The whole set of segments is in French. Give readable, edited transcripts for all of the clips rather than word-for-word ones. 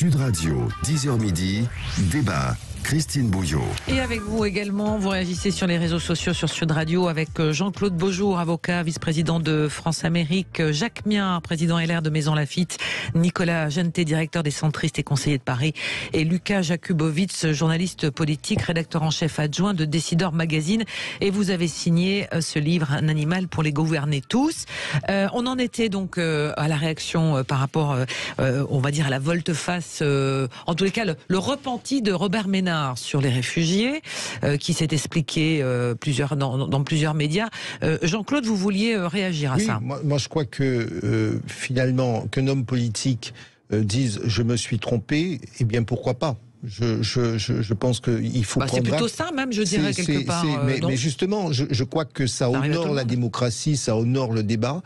Sud Radio, 10h midi, débat. Christine Bouillot. Et avec vous également, vous réagissez sur les réseaux sociaux sur Sud Radio avec Jean-Claude Beaujour, avocat, vice-président de France Amérique, Jacques Miard, président LR de Maison Lafitte, Nicolas Jeanneté, directeur des centristes et conseiller de Paris, et Lucas Jakubowicz, journaliste politique, rédacteur en chef adjoint de Décideur Magazine. Et vous avez signé ce livre, Un animal pour les gouverner tous. On en était donc à la réaction par rapport, on va dire, à la volte-face, en tous les cas, le repenti de Robert Ménard sur les réfugiés, qui s'est expliqué dans plusieurs médias. Jean-Claude, vous vouliez réagir à ça? Moi, je crois que finalement, qu'un homme politique dise « je me suis trompé », eh bien pourquoi pas? Je pense qu'il faut prendre... C'est plutôt ça même, je dirais, quelque part. Mais justement, je crois que ça honore la démocratie, ça honore le débat.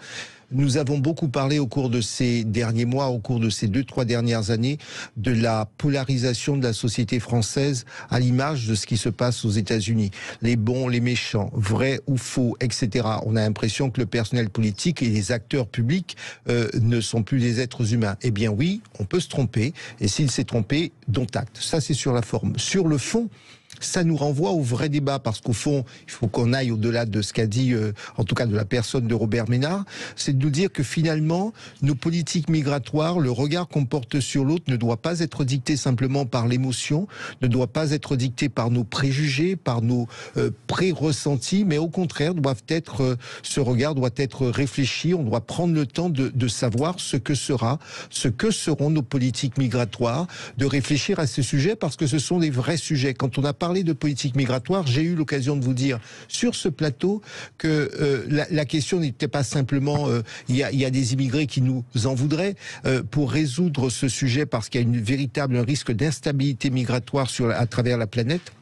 Nous avons beaucoup parlé au cours de ces derniers mois, au cours de ces 2-3 dernières années, de la polarisation de la société française à l'image de ce qui se passe aux États-Unis. Les bons, les méchants, vrais ou faux, etc. On a l'impression que le personnel politique et les acteurs publics ne sont plus des êtres humains. Eh bien oui, on peut se tromper, et s'il s'est trompé, dont acte. Ça, c'est sur la forme. Sur le fond, ça nous renvoie au vrai débat, parce qu'au fond, il faut qu'on aille au-delà de ce qu'a dit, en tout cas de la personne de Robert Ménard, c'est de nous dire que finalement, nos politiques migratoires, le regard qu'on porte sur l'autre ne doit pas être dicté simplement par l'émotion, ne doit pas être dicté par nos préjugés, par nos pré-ressentis, mais au contraire, ce regard doit être réfléchi, on doit prendre le temps de savoir ce que seront nos politiques migratoires, de réfléchir à ces sujets, parce que ce sont des vrais sujets. Quand on a parlé de politique migratoire, j'ai eu l'occasion de vous dire sur ce plateau que la question n'était pas simplement il y a des immigrés qui nous en voudraient, pour résoudre ce sujet, parce qu'il y a un risque d'instabilité migratoire à travers la planète.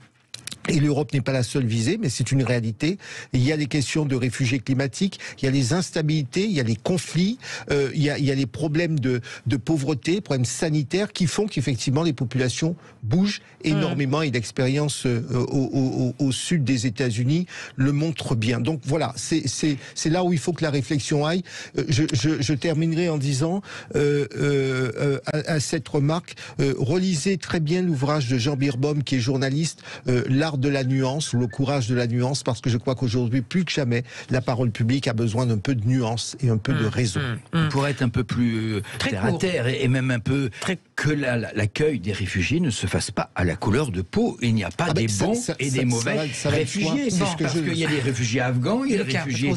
Et l'Europe n'est pas la seule visée, mais c'est une réalité. Il y a les questions de réfugiés climatiques, il y a les instabilités, il y a les conflits, il y a les problèmes de pauvreté, problèmes sanitaires qui font qu'effectivement les populations bougent énormément, et l'expérience au sud des États-Unis le montre bien. Donc voilà, c'est là où il faut que la réflexion aille. Je terminerai en disant à cette remarque, relisez très bien l'ouvrage de Jean Birbaum, qui est journaliste, L'art de la nuance, ou le courage de la nuance, parce que je crois qu'aujourd'hui, plus que jamais, la parole publique a besoin d'un peu de nuance et un peu de raison. Pour être un peu plus terre à terre, et même un peu que l'accueil des réfugiés ne se fasse pas à la couleur de peau. Il n'y a pas des bons et des mauvais réfugiés. Parce qu'il y a des réfugiés afghans, il y a des réfugiés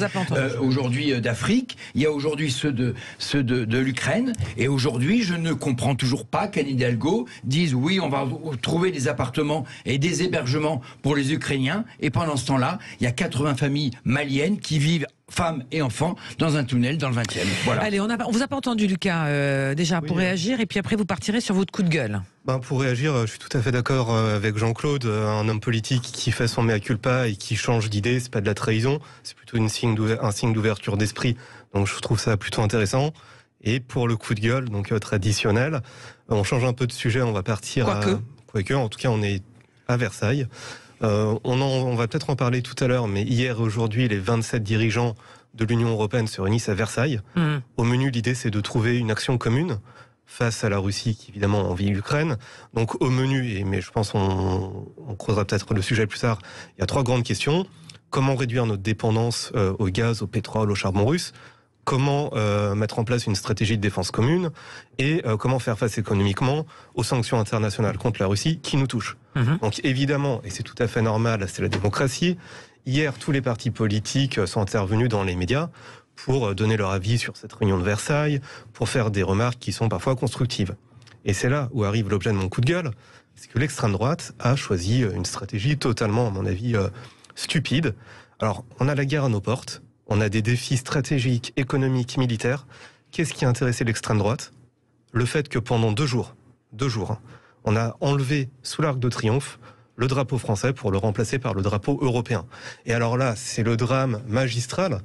aujourd'hui d'Afrique, il y a aujourd'hui ceux de l'Ukraine, et aujourd'hui, je ne comprends toujours pas qu'Anne Hidalgo dise oui, on va trouver des appartements et des hébergements pour les Ukrainiens, et pendant ce temps-là, il y a 80 familles maliennes qui vivent, femmes et enfants, dans un tunnel dans le 20e. Voilà. Allez, on vous a pas entendu, Lucas, déjà, pour réagir, et puis après vous partirez sur votre coup de gueule. Pour réagir, je suis tout à fait d'accord avec Jean-Claude. Un homme politique qui fait son mea culpa et qui change d'idée, c'est pas de la trahison, c'est plutôt un signe d'ouverture d'esprit. Donc je trouve ça plutôt intéressant. Et pour le coup de gueule, donc traditionnel, on change un peu de sujet, on va partir Quoique, en tout cas, on est à Versailles. On va peut-être en parler tout à l'heure, mais hier et aujourd'hui, les 27 dirigeants de l'Union européenne se réunissent à Versailles. Au menu, l'idée, c'est de trouver une action commune face à la Russie, qui évidemment envahit l'Ukraine. Donc au menu, mais je pense on creusera peut-être le sujet plus tard, il y a 3 grandes questions. Comment réduire notre dépendance au gaz, au pétrole, au charbon russe ? Comment mettre en place une stratégie de défense commune, et comment faire face économiquement aux sanctions internationales contre la Russie qui nous touchent. Donc évidemment, et c'est tout à fait normal, c'est la démocratie, hier tous les partis politiques sont intervenus dans les médias pour donner leur avis sur cette réunion de Versailles, pour faire des remarques qui sont parfois constructives. Et c'est là où arrive l'objet de mon coup de gueule, c'est que l'extrême droite a choisi une stratégie totalement, à mon avis, stupide. Alors, on a la guerre à nos portes, on a des défis stratégiques, économiques, militaires. Qu'est-ce qui a intéressé l'extrême droite ? Le fait que pendant 2 jours, on a enlevé sous l'Arc de Triomphe le drapeau français pour le remplacer par le drapeau européen. Et alors là, c'est le drame magistral.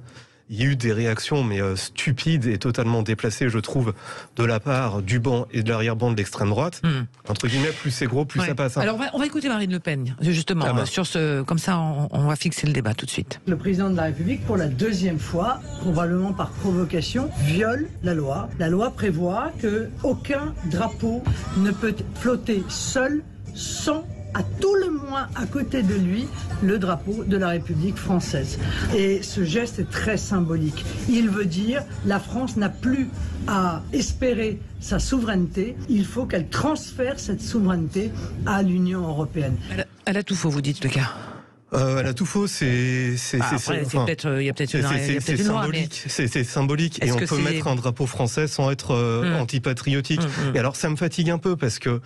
il y a eu des réactions mais stupides et totalement déplacées, je trouve, de la part du banc et de l'arrière-banc de l'extrême droite. Entre guillemets, plus c'est gros, plus ça passe. Alors on va écouter Marine Le Pen, justement, sur comme ça on va fixer le débat tout de suite. Le président de la République, pour la deuxième fois, probablement par provocation, viole la loi. La loi prévoit qu'aucun drapeau ne peut flotter seul sans à tout le moins à côté de lui le drapeau de la République française. Et ce geste est très symbolique. Il veut dire la France n'a plus à espérer sa souveraineté, il faut qu'elle transfère cette souveraineté à l'Union européenne. Elle a tout faux, vous dites, le cas. Elle a tout faux, il y a peut-être une loi, mais... C'est symbolique, et on peut mettre un drapeau français sans être antipatriotique. Et alors ça me fatigue un peu, parce que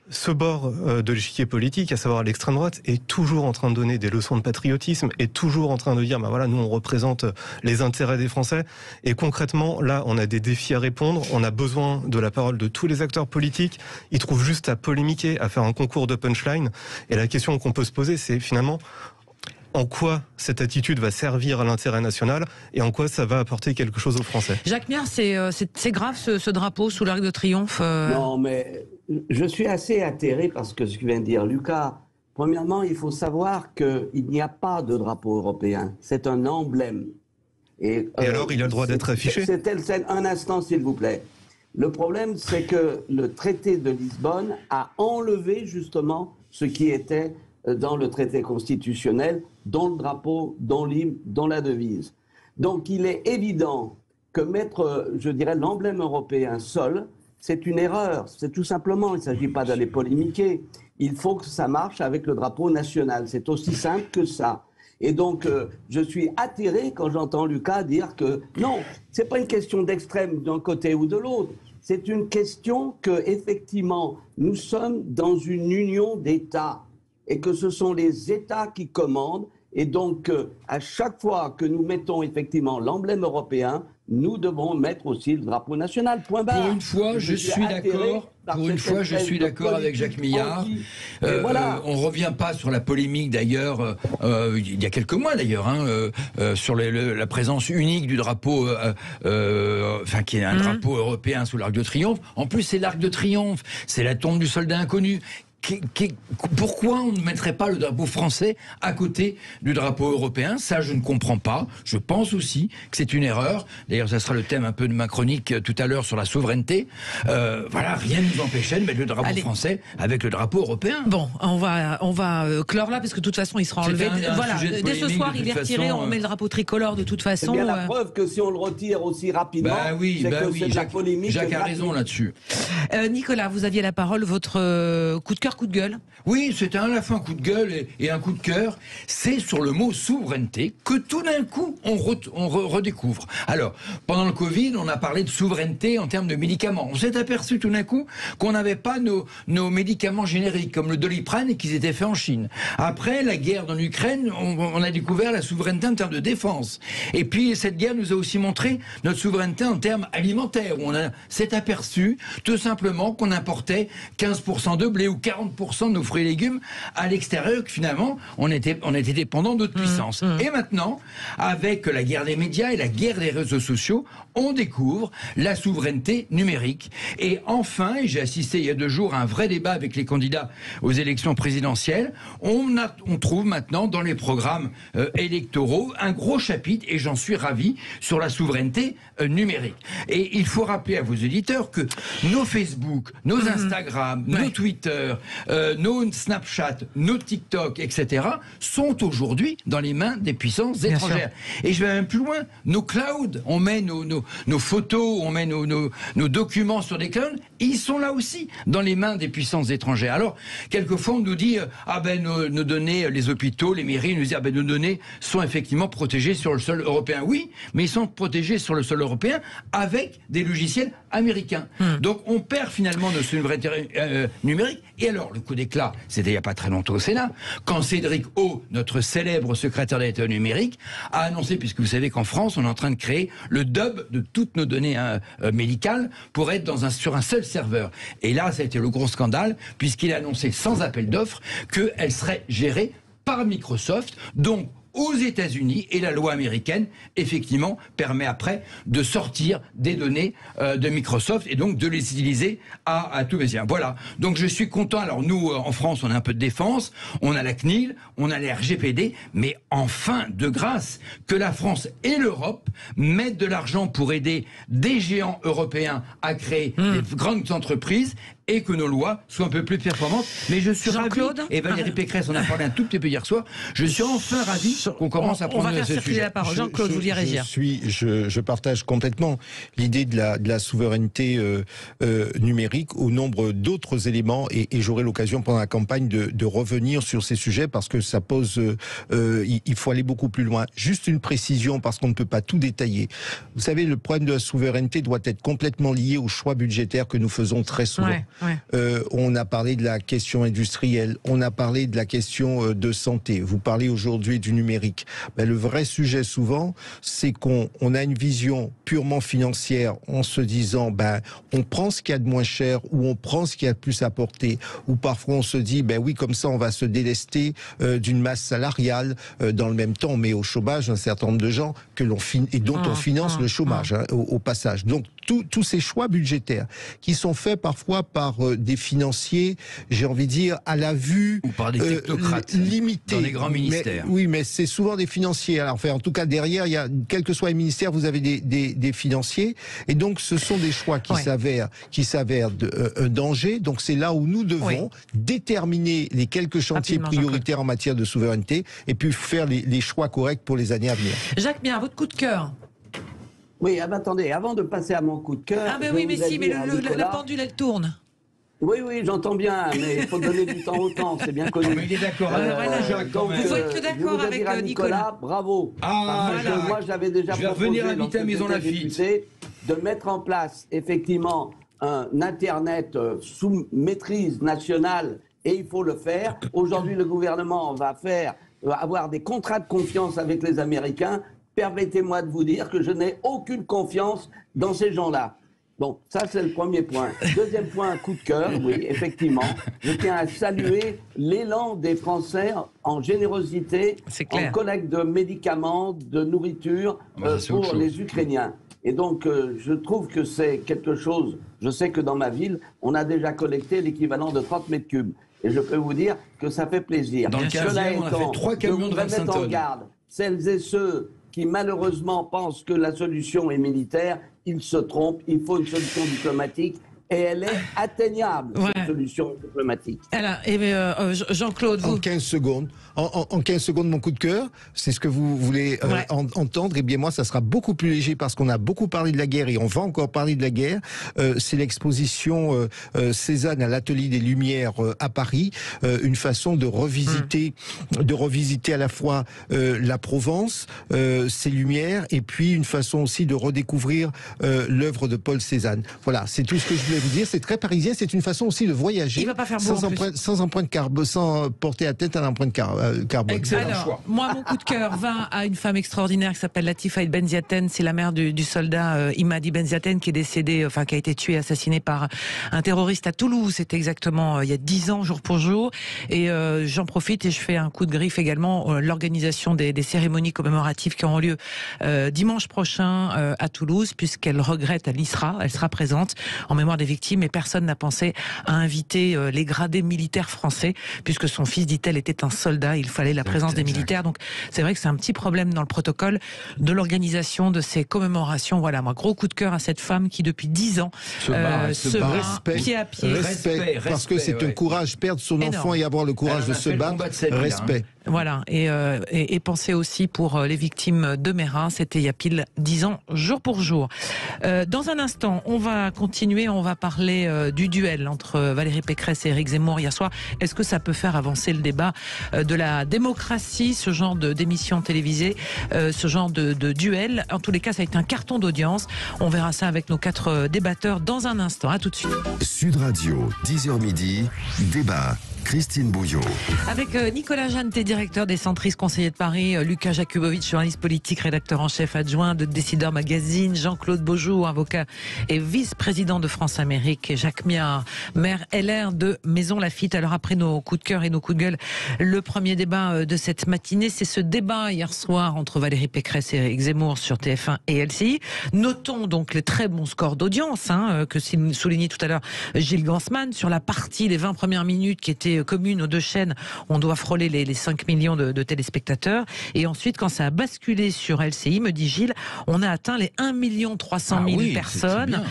ce bord de l'échiquier politique, à savoir l'extrême droite, est toujours en train de donner des leçons de patriotisme, est toujours en train de dire, voilà, nous on représente les intérêts des Français, et concrètement, là, on a des défis à répondre, on a besoin de la parole de tous les acteurs politiques, ils trouvent juste à polémiquer, à faire un concours de punchline, et la question qu'on peut se poser, c'est finalement... en quoi cette attitude va servir à l'intérêt national et en quoi ça va apporter quelque chose aux Français. Jacques Miard, c'est grave ce drapeau sous l'Arc de Triomphe Non, mais je suis assez atterré par ce que vient de dire Lucas. Premièrement, il faut savoir qu'il n'y a pas de drapeau européen. C'est un emblème. Et alors, il a le droit d'être affiché ? Un instant, s'il vous plaît. Le problème, c'est que le traité de Lisbonne a enlevé justement ce qui était dans le traité constitutionnel, dont le drapeau, dont l'hymne, dont la devise. Donc il est évident que mettre, je dirais, l'emblème européen seul, c'est une erreur. C'est tout simplement, il ne s'agit pas d'aller polémiquer. Il faut que ça marche avec le drapeau national. C'est aussi simple que ça. Et donc, je suis atterré quand j'entends Lucas dire que non, ce n'est pas une question d'extrême d'un côté ou de l'autre. C'est une question que, effectivement, nous sommes dans une union d'États et que ce sont les États qui commandent. Et donc, à chaque fois que nous mettons effectivement l'emblème européen, nous devons mettre aussi le drapeau national. Point barre. Pour une fois, je suis d'accord. Pour une fois, je suis d'accord avec Jacques Millard. Voilà. On ne revient pas sur la polémique d'ailleurs, il y a quelques mois d'ailleurs, sur la présence unique du drapeau, qui est un drapeau européen sous l'Arc de Triomphe. En plus, c'est l'Arc de Triomphe, c'est la tombe du soldat inconnu. Pourquoi on ne mettrait pas le drapeau français à côté du drapeau européen? Ça, je ne comprends pas. Je pense aussi que c'est une erreur. D'ailleurs, ça sera le thème un peu de ma chronique tout à l'heure sur la souveraineté. Voilà, rien ne nous empêchait de mettre le drapeau français avec le drapeau européen. Bon, on va clore là, parce que de toute façon, il sera enlevé. Dès ce soir, il est retiré, on met le drapeau tricolore de toute façon. C'est bien la preuve que si on le retire aussi rapidement, c'est de la polémique. Jacques a raison là-dessus. Nicolas, vous aviez la parole, votre coup de cœur, coup de gueule? Oui, c'était à la fois un coup de gueule et un coup de cœur. C'est sur le mot souveraineté que tout d'un coup on redécouvre. Alors, pendant le Covid, on a parlé de souveraineté en termes de médicaments. On s'est aperçu tout d'un coup qu'on n'avait pas nos médicaments génériques, comme le Doliprane, et qu'ils étaient faits en Chine. Après la guerre en Ukraine, on a découvert la souveraineté en termes de défense. Et puis cette guerre nous a aussi montré notre souveraineté en termes alimentaires. On s'est aperçu tout simplement qu'on importait 15% de blé ou 40% de nos fruits et légumes à l'extérieur, que finalement on était dépendant d'autres puissances. Et maintenant, avec la guerre des médias et la guerre des réseaux sociaux, on découvre la souveraineté numérique. Et enfin, et j'ai assisté il y a 2 jours à un vrai débat avec les candidats aux élections présidentielles, on trouve maintenant dans les programmes électoraux un gros chapitre, et j'en suis ravi, sur la souveraineté numérique. Et il faut rappeler à vos auditeurs que nos Facebook, nos Instagram, nos Twitter, nos Snapchat, nos TikTok, etc., sont aujourd'hui dans les mains des puissances étrangères. Et je vais même plus loin. Nos clouds, on met nos photos, on met nos documents sur des clouds, ils sont là aussi dans les mains des puissances étrangères. Alors, quelquefois, on nous dit nos données, les hôpitaux, les mairies, nous disent nos données sont effectivement protégées sur le sol européen. Oui, mais ils sont protégés sur le sol européen avec des logiciels américains. Donc, on perd finalement notre souveraineté numérique. Et alors, le coup d'éclat, c'était il n'y a pas très longtemps au Sénat, quand Cédric O, notre célèbre secrétaire d'État au numérique, a annoncé, puisque vous savez qu'en France, on est en train de créer le DUB de toutes nos données médicales pour être sur un seul serveur. Et là, ça a été le gros scandale, puisqu'il a annoncé sans appel d'offres qu'elle serait gérée par Microsoft, donc aux États-Unis, et la loi américaine, effectivement, permet après de sortir des données de Microsoft et donc de les utiliser à tout va bien. Voilà. Donc je suis content. Alors nous, en France, on a un peu de défense, on a la CNIL, on a les RGPD, mais enfin, de grâce, que la France et l'Europe mettent de l'argent pour aider des géants européens à créer des grandes entreprises et que nos lois soient un peu plus performantes. Mais je suis ravi, et Valérie Pécresse en a parlé un tout petit peu hier soir, je suis enfin ravi qu'on commence à prendre ce sujet. La parole. Jean-Claude, vous vouliez réagir. Je partage complètement l'idée de la souveraineté numérique au nombre d'autres éléments, et j'aurai l'occasion pendant la campagne de revenir sur ces sujets parce que ça pose... il faut aller beaucoup plus loin. Juste une précision parce qu'on ne peut pas tout détailler. Vous savez, le problème de la souveraineté doit être complètement lié aux choix budgétaires que nous faisons très souvent. On a parlé de la question industrielle, on a parlé de la question de santé, vous parlez aujourd'hui du numérique. Le vrai sujet souvent, c'est qu'on a une vision purement financière en se disant, on prend ce qu'il y a de moins cher ou on prend ce qu'il y a de plus à porter, ou parfois on se dit, oui, comme ça on va se délester d'une masse salariale dans le même temps, mais au chômage un certain nombre de gens dont on finance le chômage au passage. Donc tous ces choix budgétaires qui sont faits parfois par des financiers, j'ai envie de dire, à la vue ou par des technocrates limitée. Dans les grands ministères. Mais c'est souvent des financiers. Alors, en tout cas, derrière, quel que soit les ministères, vous avez des financiers. Et donc, ce sont des choix qui s'avèrent un danger. Donc, c'est là où nous devons déterminer les quelques chantiers prioritaires en matière de souveraineté et puis faire les choix corrects pour les années à venir. Jacques Mien, votre coup de cœur. Oui, attendez, avant de passer à mon coup de cœur... la pendule, elle tourne. Oui, j'entends bien, mais il faut donner du temps au temps, c'est bien connu. Mais il est d'accord. Vous êtes d'accord avec Nicolas. Bravo. Moi, j'avais déjà proposé inviter à Maison Lafitte de mettre en place, effectivement, un Internet sous maîtrise nationale, et il faut le faire. Aujourd'hui, le gouvernement va avoir des contrats de confiance avec les Américains. Permettez-moi de vous dire que je n'ai aucune confiance dans ces gens-là. Bon, ça c'est le premier point. Deuxième point, un coup de cœur, oui, effectivement. Je tiens à saluer l'élan des Français en générosité, en collecte de médicaments, de nourriture pour les Ukrainiens. Et donc, je trouve que c'est quelque chose, je sais que dans ma ville, on a déjà collecté l'équivalent de 30 mètres cubes. Et je peux vous dire que ça fait plaisir. Dans le 15e, on a fait 3 camions de 25 tonnes. Je en garde celles et ceux qui malheureusement pensent que la solution est militaire, ils se trompent. Il faut une solution diplomatique et elle est atteignable, cette solution diplomatique. Alors, Jean-Claude, vous... En 15 secondes. En 15 secondes, mon coup de cœur, c'est ce que vous voulez entendre. Eh bien, moi, ça sera beaucoup plus léger parce qu'on a beaucoup parlé de la guerre et on va encore parler de la guerre. C'est l'exposition Cézanne à l'Atelier des Lumières à Paris. Une façon de revisiter à la fois la Provence, ses lumières, et puis une façon aussi de redécouvrir l'œuvre de Paul Cézanne. Voilà, c'est tout ce que je voulais vous dire. C'est très parisien. C'est une façon aussi de voyager. Il va pas faire beau sans empreinte carbone, sans porter atteinte à l'empreinte carbone. Alors, moi, mon coup de cœur va à une femme extraordinaire qui s'appelle Latifa Benziaten. C'est la mère du soldat Imadi Benziaten qui est décédé, qui a été tué, assassiné par un terroriste à Toulouse. C'était exactement il y a 10 ans, jour pour jour. Et j'en profite et je fais un coup de griffe également. L'organisation des cérémonies commémoratives qui auront lieu dimanche prochain à Toulouse, puisqu'elle regrette l'ISRA. Elle sera présente en mémoire des victimes et personne n'a pensé à inviter les gradés militaires français, puisque son fils, dit-elle, était un soldat. Il fallait la présence des militaires. Donc c'est vrai que c'est un petit problème dans le protocole de l'organisation de ces commémorations. Voilà, moi, gros coup de cœur à cette femme qui depuis 10 ans se bat pied à pied. Respect, parce que c'est un courage, perdre son enfant et avoir le courage de se battre. Respect. Voilà, et pensez aussi pour les victimes de Mérin, c'était il y a pile 10 ans, jour pour jour. Dans un instant, on va continuer, on va parler du duel entre Valérie Pécresse et Éric Zemmour hier soir. Est-ce que ça peut faire avancer le débat de la démocratie, ce genre d'émission télévisée, ce genre de duel? En tous les cas, ça a été un carton d'audience. On verra ça avec nos 4 débatteurs dans un instant. À tout de suite. Sud Radio, 10h midi, débat. Christine Bouillot. Avec Nicolas Jeantet, directeur des Centristes, conseiller de Paris, Lucas Jakubowicz, journaliste politique, rédacteur en chef adjoint de Décideur Magazine, Jean-Claude Beaujour, avocat et vice-président de France Amérique, et Jacques Miard, maire LR de Maison Lafitte. Alors après nos coups de cœur et nos coups de gueule, le premier débat de cette matinée, c'est ce débat hier soir entre Valérie Pécresse et Éric Zemmour sur TF1 et LCI. Notons donc les très bons scores d'audience que soulignait tout à l'heure Gilles Gansman sur la partie, les 20 premières minutes qui étaient communes aux deux chaînes. On doit frôler les 5 millions de téléspectateurs. Et ensuite, quand ça a basculé sur LCI, me dit Gilles, on a atteint les 1 300 000 personnes.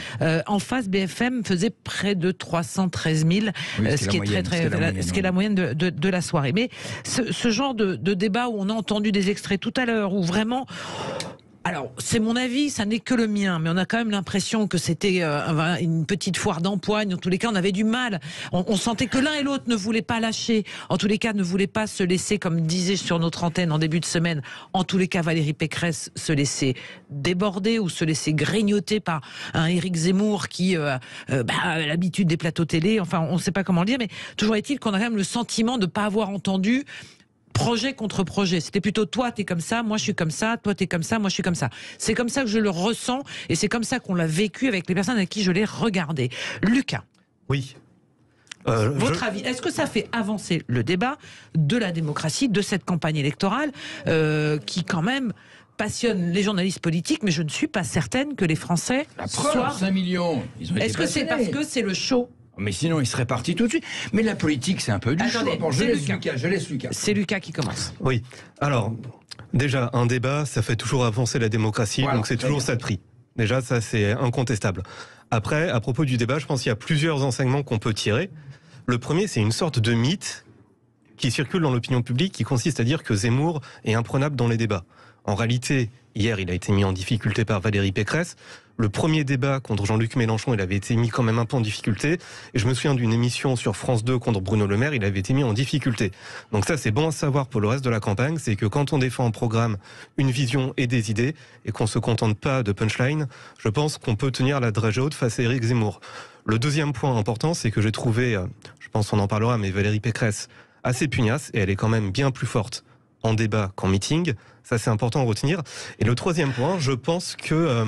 En face, BFM faisait près de 313 000, ce qui est la moyenne de la soirée. Mais ce genre de débat où on a entendu des extraits tout à l'heure, où vraiment... Alors, c'est mon avis, ça n'est que le mien, mais on a quand même l'impression que c'était une petite foire d'empoigne. En tous les cas, on avait du mal. On sentait que l'un et l'autre ne voulaient pas lâcher. En tous les cas, ne voulaient pas se laisser, comme disait sur notre antenne en début de semaine, en tous les cas, Valérie Pécresse se laisser déborder ou se laisser grignoter par un Éric Zemmour qui a l'habitude des plateaux télé. Enfin, on ne sait pas comment le dire, mais toujours est-il qu'on a quand même le sentiment de ne pas avoir entendu projet contre projet. C'était plutôt toi t'es comme ça, moi je suis comme ça, toi t'es comme ça, moi je suis comme ça. C'est comme ça que je le ressens et c'est comme ça qu'on l'a vécu avec les personnes avec qui je l'ai regardé. Lucas. Oui. Votre avis, est-ce que ça fait avancer le débat de la démocratie, de cette campagne électorale qui quand même passionne les journalistes politiques, mais je ne suis pas certaine que les Français soient... 5 millions. Est-ce que c'est parce que c'est le show ? Mais sinon, il serait parti tout de suite. Mais la politique, c'est un peu du show. Bon, je laisse Lucas. C'est Lucas qui commence. Oui. Alors, déjà, un débat, ça fait toujours avancer la démocratie, voilà, donc c'est toujours ça de prix. Déjà, ça, c'est incontestable. Après, à propos du débat, je pense qu'il y a plusieurs enseignements qu'on peut tirer. Le premier, c'est une sorte de mythe qui circule dans l'opinion publique, qui consiste à dire que Zemmour est imprenable dans les débats. En réalité, hier, il a été mis en difficulté par Valérie Pécresse. Le premier débat contre Jean-Luc Mélenchon, il avait été mis quand même un peu en difficulté. Et je me souviens d'une émission sur France 2 contre Bruno Le Maire, il avait été mis en difficulté. Donc ça, c'est bon à savoir pour le reste de la campagne, c'est que quand on défend un programme, une vision et des idées, et qu'on se contente pas de punchline, je pense qu'on peut tenir la dragée haute face à Éric Zemmour. Le deuxième point important, c'est que j'ai trouvé, je pense qu'on en parlera, mais Valérie Pécresse assez pugnace, et elle est quand même bien plus forte en débat qu'en meeting. Ça, c'est important à retenir. Et le troisième point, je pense que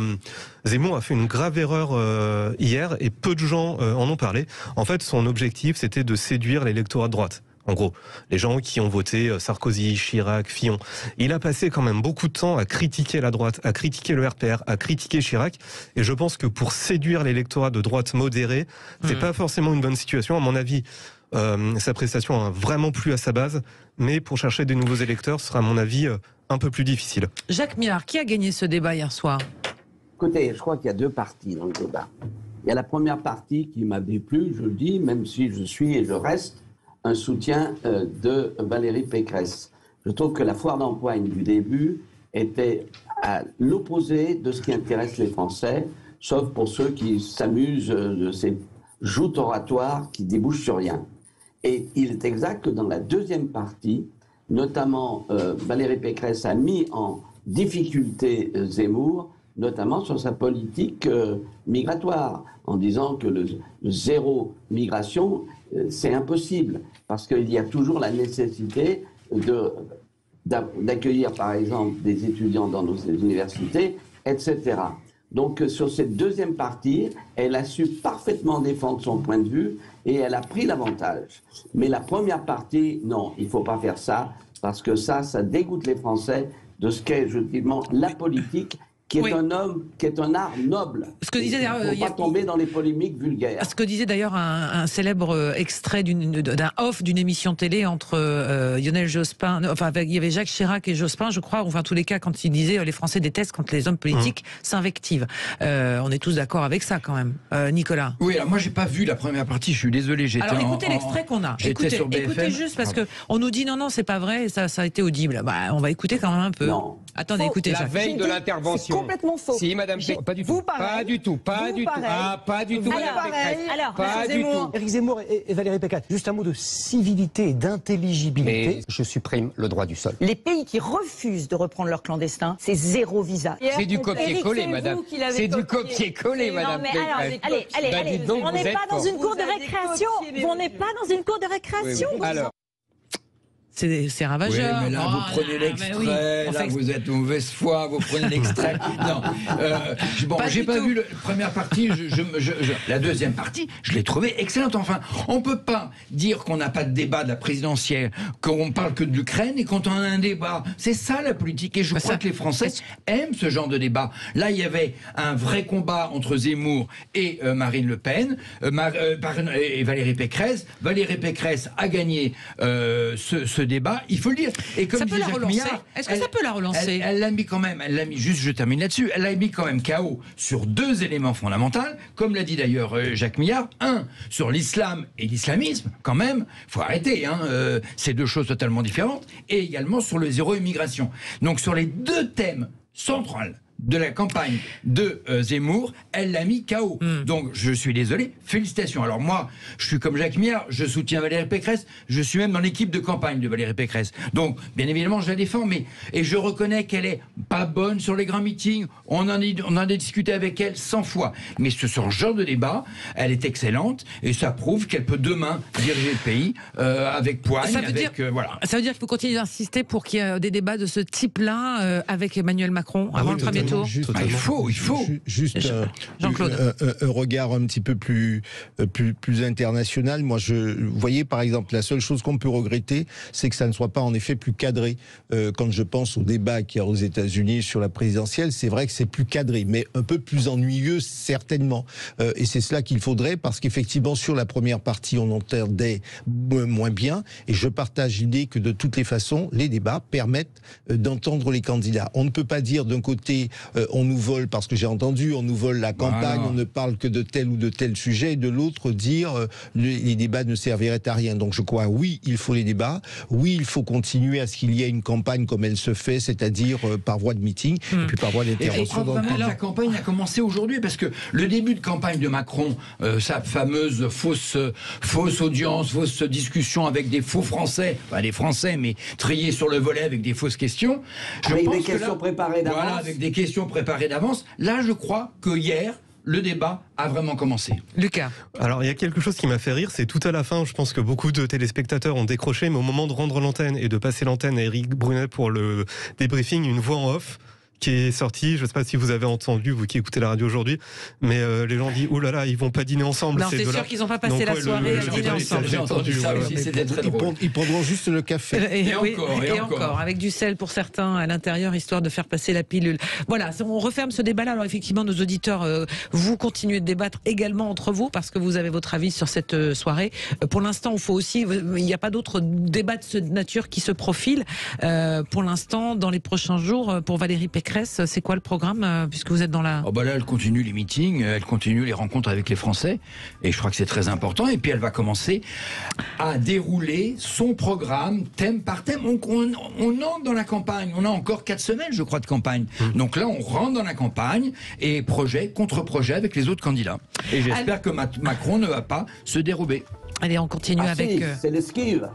Zemmour a fait une grave erreur hier, et peu de gens en ont parlé. En fait, son objectif, c'était de séduire l'électorat de droite. En gros, les gens qui ont voté Sarkozy, Chirac, Fillon. Il a passé quand même beaucoup de temps à critiquer la droite, à critiquer le RPR, à critiquer Chirac. Et je pense que pour séduire l'électorat de droite modéré, c'est pas forcément une bonne situation. À mon avis, sa prestation a vraiment plu à sa base. Mais pour chercher des nouveaux électeurs, ce sera à mon avis un peu plus difficile. Jacques Miard, qui a gagné ce débat hier soir ? Écoutez, je crois qu'il y a deux parties dans le débat. Il y a la première partie qui m'a déplu, je le dis, même si je suis et je reste un soutien de Valérie Pécresse. Je trouve que la foire d'empoigne du début était à l'opposé de ce qui intéresse les Français, sauf pour ceux qui s'amusent de ces joutes oratoires qui débouchent sur rien. Et il est exact que dans la deuxième partie, notamment Valérie Pécresse a mis en difficulté Zemmour, notamment sur sa politique migratoire, en disant que le zéro migration, c'est impossible, parce qu'il y a toujours la nécessité d'accueillir, par exemple, des étudiants dans nos universités, etc. Donc, sur cette deuxième partie, elle a su parfaitement défendre son point de vue et elle a pris l'avantage. Mais la première partie, non, il ne faut pas faire ça, parce que ça dégoûte les Français de ce qu'est, justement, la politique, qui est un art noble. Ce que disait d'ailleurs, il ne faut pas tomber dans les polémiques vulgaires. Ce que disait d'ailleurs un célèbre extrait d'un off d'une émission télé entre Lionel Jospin, enfin il y avait Jacques Chirac et Jospin, je crois, enfin tous les cas quand il disait les Français détestent quand les hommes politiques s'invectivent. On est tous d'accord avec ça quand même. Nicolas. Oui, alors moi j'ai pas vu la première partie, je suis désolé. Alors écoutez l'extrait qu'on a. Écoutez juste parce que on nous dit non c'est pas vrai, ça a été audible. Bah, on va écouter quand même un peu. Non. Attendez, écoutez. La veille de l'intervention. complètement faux. Si, Madame Pécresse. Pas du tout. Pas du tout. Pas du tout. Ah, pas du tout, Madame Pécresse. Alors, pas du tout. Éric Zemmour et Valérie Pécresse, juste un mot de civilité et d'intelligibilité. Mais je supprime le droit du sol. les pays qui refusent de reprendre leurs clandestins, c'est 0 visa. C'est du copier-coller, madame. C'est du copier-coller, madame Pécresse. Allez, on n'est pas dans une cour de récréation. On n'est pas dans une cour de récréation. Alors. C'est ravageur. Oui, mais là, vous prenez l'extrait, là, vous êtes de mauvaise foi, vous prenez l'extrait. Non, bon, j'ai pas vu la première partie, la deuxième partie, je l'ai trouvée excellente. Enfin, on peut pas dire qu'on n'a pas de débat de la présidentielle, qu'on parle que de l'Ukraine et quand on a un débat. C'est ça la politique, et je crois que les Français aiment ce genre de débat. Là, il y avait un vrai combat entre Zemmour et Marine Le Pen, et Valérie Pécresse. Valérie Pécresse a gagné ce débat, il faut le dire. Et comme ça peut la relancer. Est-ce que ça peut la relancer? Elle l'a mis quand même, juste, je termine là-dessus, elle l'a mis quand même KO sur 2 éléments fondamentaux, comme l'a dit d'ailleurs Jacques Millard. Un, sur l'islam et l'islamisme, quand même, faut arrêter, c'est 2 choses totalement différentes, et également sur le zéro immigration. Donc sur les 2 thèmes centrales de la campagne de Zemmour, elle l'a mis KO. Donc, je suis désolé, félicitations. Alors moi, je suis comme Jacques Millard, je soutiens Valérie Pécresse, je suis même dans l'équipe de campagne de Valérie Pécresse. Donc, bien évidemment, je la défends, et je reconnais qu'elle est pas bonne sur les grands meetings, on en a discuté avec elle 100 fois. Mais sur ce genre de débat, elle est excellente, et ça prouve qu'elle peut demain diriger le pays avec poigne, voilà. Ça veut dire qu'il faut continuer d'insister pour qu'il y ait des débats de ce type-là avec Emmanuel Macron avant le premier tour. Il faut. Juste Jean-Claude. Un regard un petit peu plus international. Moi, vous voyez, par exemple, la seule chose qu'on peut regretter, c'est que ça ne soit pas en effet plus cadré. Quand je pense au débat qu'il y a aux États-Unis sur la présidentielle, c'est vrai que c'est plus cadré, mais un peu plus ennuyeux, certainement. Et c'est cela qu'il faudrait, parce qu'effectivement, sur la première partie, on entendait moins bien. Et je partage l'idée que de toutes les façons, les débats permettent d'entendre les candidats. On ne peut pas dire d'un côté, on nous vole, parce que j'ai entendu, on nous vole la campagne, on ne parle que de tel ou de tel sujet, et de l'autre dire les débats ne serviraient à rien. Donc je crois, oui, il faut les débats, oui, il faut continuer à ce qu'il y ait une campagne comme elle se fait, c'est-à-dire par voie de meeting, et puis par voie d'intervention. La campagne a commencé aujourd'hui, parce que le début de campagne de Macron, sa fameuse fausse audience, fausse discussion avec des faux Français, pas des Français, mais triés sur le volet avec des fausses questions. Avec des questions préparées d'avance. Voilà, avec des questions préparées d'avance. Là, je crois que hier, le débat a vraiment commencé. Lucas. Alors, il y a quelque chose qui m'a fait rire, c'est tout à la fin, je pense que beaucoup de téléspectateurs ont décroché, mais au moment de rendre l'antenne et de passer l'antenne à Éric Brunet pour le débriefing, une voix en off qui est sorti, je ne sais pas si vous avez entendu, vous qui écoutez la radio aujourd'hui, mais les gens disent, oh là là, ils vont pas dîner ensemble. Non, c'est sûr qu'ils n'ont pas passé la soirée à dîner ensemble. J'ai entendu ça aussi, c'était très drôle. Ils prendront juste le café. Et encore, avec du sel pour certains à l'intérieur, histoire de faire passer la pilule. Voilà, on referme ce débat-là. Alors effectivement, nos auditeurs, vous continuez de débattre également entre vous, parce que vous avez votre avis sur cette soirée. Pour l'instant, il n'y a pas d'autres débats de cette nature qui se profilent. Pour l'instant, dans les prochains jours, pour Valérie Pécresse, c'est quoi le programme, puisque vous êtes dans la... Là, elle continue les meetings, elle continue les rencontres avec les Français, et je crois que c'est très important. Et puis elle va commencer à dérouler son programme, thème par thème. On entre dans la campagne, on a encore 4 semaines, je crois, de campagne. Donc là, on rentre dans la campagne, et projet contre projet avec les autres candidats. Et j'espère que Macron ne va pas se dérober. Allez, on continue avec... C'est l'esquive.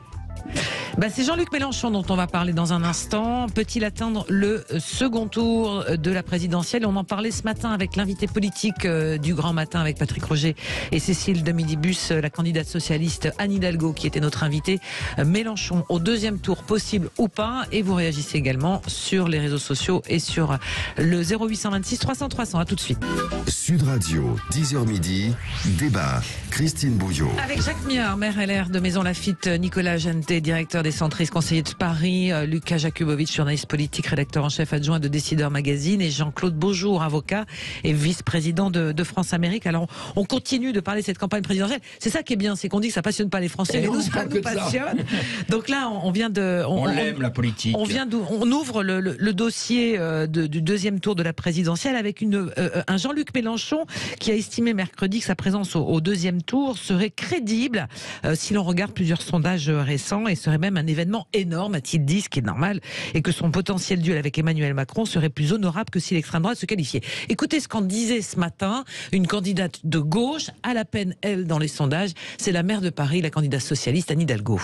C'est Jean-Luc Mélenchon dont on va parler dans un instant. Peut-il atteindre le second tour de la présidentielle? On en parlait ce matin avec l'invité politique du Grand Matin avec Patrick Roger et Cécile de Midibus, la candidate socialiste Anne Hidalgo qui était notre invitée. Mélenchon au deuxième tour, possible ou pas? Et vous réagissez également sur les réseaux sociaux et sur le 0826 300 300. À tout de suite. Sud Radio, 10h midi, débat. Christine Bouillot. Avec Jacques Millard, maire LR de Maisons-Laffitte, Nicolas Jeantet, directeur des centristes, conseiller de Paris, Lucas Jakubowicz, journaliste politique, rédacteur en chef adjoint de Décideur Magazine, et Jean-Claude Beaujour, avocat et vice-président de France Amérique. Alors, on continue de parler de cette campagne présidentielle. C'est ça qui est bien, c'est qu'on dit que ça passionne pas les Français, mais nous, ça nous passionne. Donc là, on vient de... On l'aime, la politique. On ouvre le dossier du deuxième tour de la présidentielle avec un Jean-Luc Mélenchon qui a estimé mercredi que sa présence au deuxième tour serait crédible si l'on regarde plusieurs sondages récents, et serait même même un événement énorme, a-t-il dit, ce qui est normal, et que son potentiel duel avec Emmanuel Macron serait plus honorable que si l'extrême droite se qualifiait. Écoutez ce qu'en disait ce matin une candidate de gauche, à la peine, elle, dans les sondages, c'est la maire de Paris, la candidate socialiste Anne Hidalgo.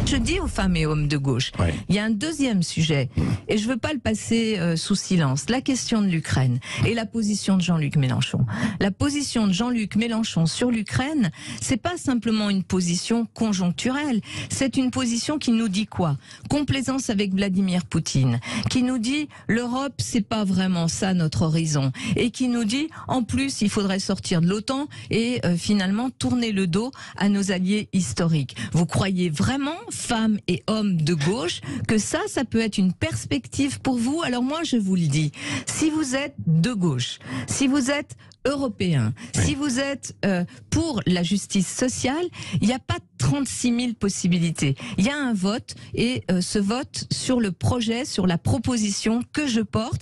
Je dis aux femmes et hommes de gauche, il y a un deuxième sujet, et je ne veux pas le passer sous silence, la question de l'Ukraine et la position de Jean-Luc Mélenchon. La position de Jean-Luc Mélenchon sur l'Ukraine, c'est pas simplement une position conjoncturelle, c'est une position qui nous dit quoi? Complaisance avec Vladimir Poutine, qui nous dit l'Europe, c'est pas vraiment ça notre horizon, et qui nous dit en plus il faudrait sortir de l'OTAN et finalement tourner le dos à nos alliés historiques. Vous croyez vraiment, femmes et hommes de gauche, que ça peut être une perspective pour vous? Alors moi je vous le dis, si vous êtes de gauche, si vous êtes européen, si vous êtes pour la justice sociale, il n'y a pas 36 000 possibilités. Il y a un vote, et ce vote sur le projet, sur la proposition que je porte.